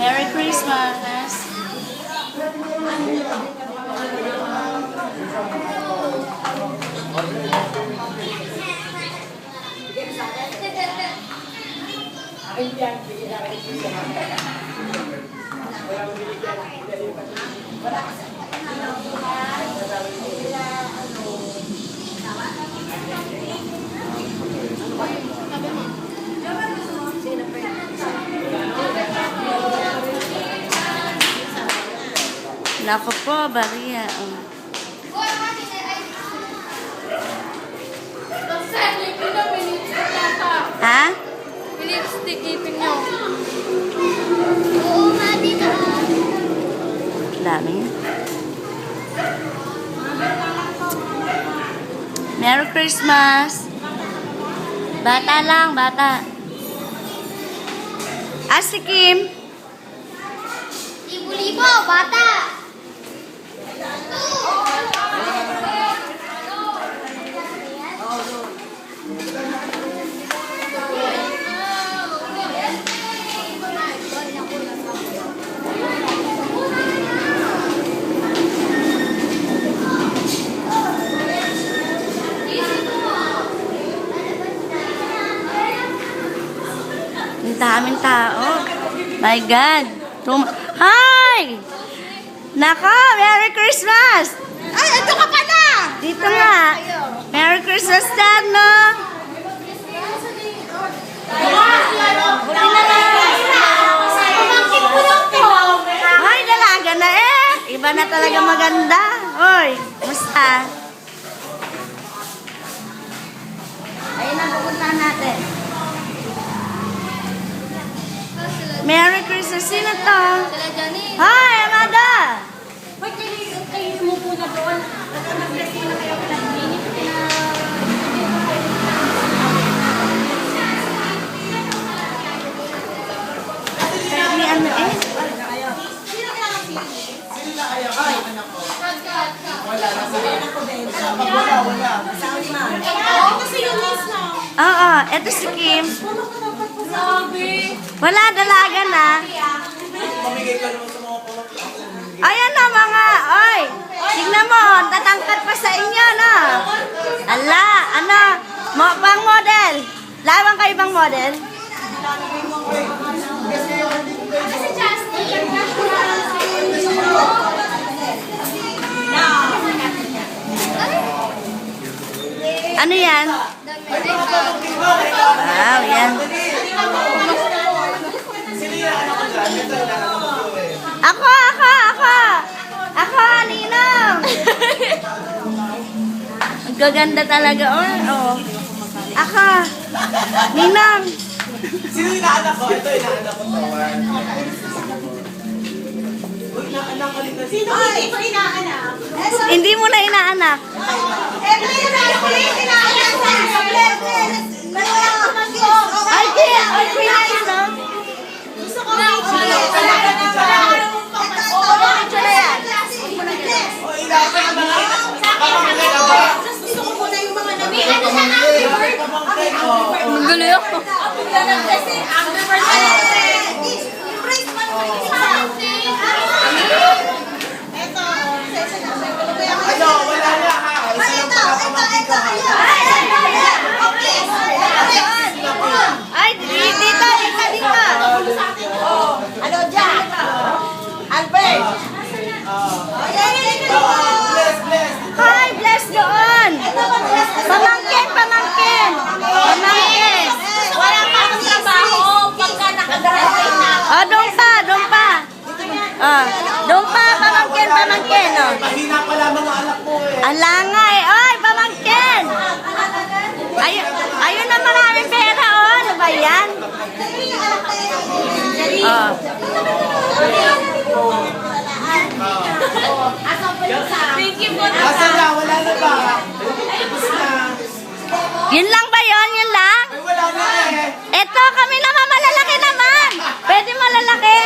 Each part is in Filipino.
Merry Christmas! Nako po, Maria. Ha? Lipstick, ipin nyo. Oo nga, dito. Dami. Merry Christmas! Bata lang, bata. Si Kim. Libo-libo, bata. Ang daming tao. My God. Hi! Nako, Merry Christmas! Ay, ito ka pala! Dito nga. Merry Christmas, Dad, no? Buti na lang. Ay, dalaga na eh. Iba na talaga maganda. Hoy, musta? Ayun ang pupuntahan natin. Merry Christmas. Sino to? Sila Johnny. Hi, Amanda! Hoy, kayo mo po na doon. Nag-bless mo na kayo pinag-minit na... May ano eh? Oo, eto si Kim. Wala, dalaga na. Ayan na mga, oy. Tignan mo, tatangkat pa sa inyo, no? Ala, ano, pang model. Lawang kayo bang model? Ano yan? Wow, yan. Ako! Ako, Ninong! Ang gaganda talaga, oh. Ako! Ninong! Sino inaanak ko? Ito, inaanak ko to. Uy, inaanak ka rin na. Sino ito inaanak? Hindi mo na inaanak. Ay, Queen, no? Gusto ko na O, inaanak ka na. Pamangkin ka ba? Gusto ko muna yung mga nabi. Pamangkin ko. Magulo ako. Ano, wala na ha. Isa lang pala pamangkin ko ha. Ay, dito. Ano dyan? Albert! Bless. Hi, bless doon. Pamangkin. Wala pa akong trabaho pagka nakagraduate na. Doon pa. Doon pa, pamangkin, oh. Mahina pala mga anak mo eh. Ang langay. Oy, pamangkin. Ayun na maraming pera, oh. Ano ba yan? Oh. Thank you po. Asa na, wala na ba? Tapos na. Yun lang ba yun? Yun lang? Ay, wala na eh. Eto, kami naman malalaki naman. Pwede malalaki.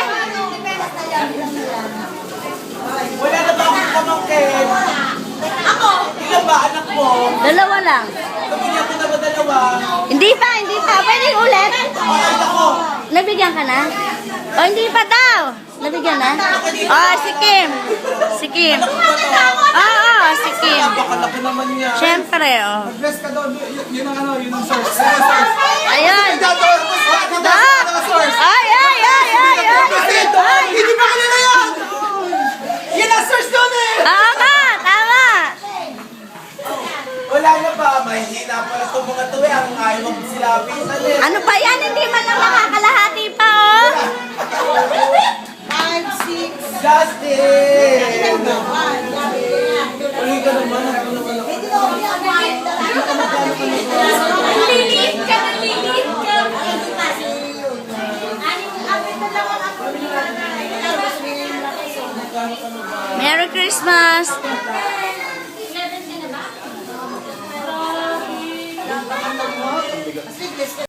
Wala na ba akong pamangkin? Ako! Ilan ba anak mo? Dalawa lang. Nabigyan ko na ba dalawa? Hindi pa. Pwede ulit. Ay, ako. Nabigyan ka na? O, hindi pa daw. bigyan na? Oh, si Kim. Si Kim. Oo, si Kim. Napakalaki naman niya. Siyempre, oh. Dress ka daw. Yun ang ano, yun ang source. Yun ang source. Ayun. Dito, source. Ay, ay, ay, ay, ay. Ay. Hindi ba kanila yan? Yun ang source doon eh. Oo nga, tama. Wala na ba? Mahihina pala itong mga to eh. Ang ayaw magsilapitan eh. Ano pa yan? Hindi man lang nakakalahati pa, oh. Justin! Uli ka naman. Nalilip ka, nalilip ka. Merry Christmas.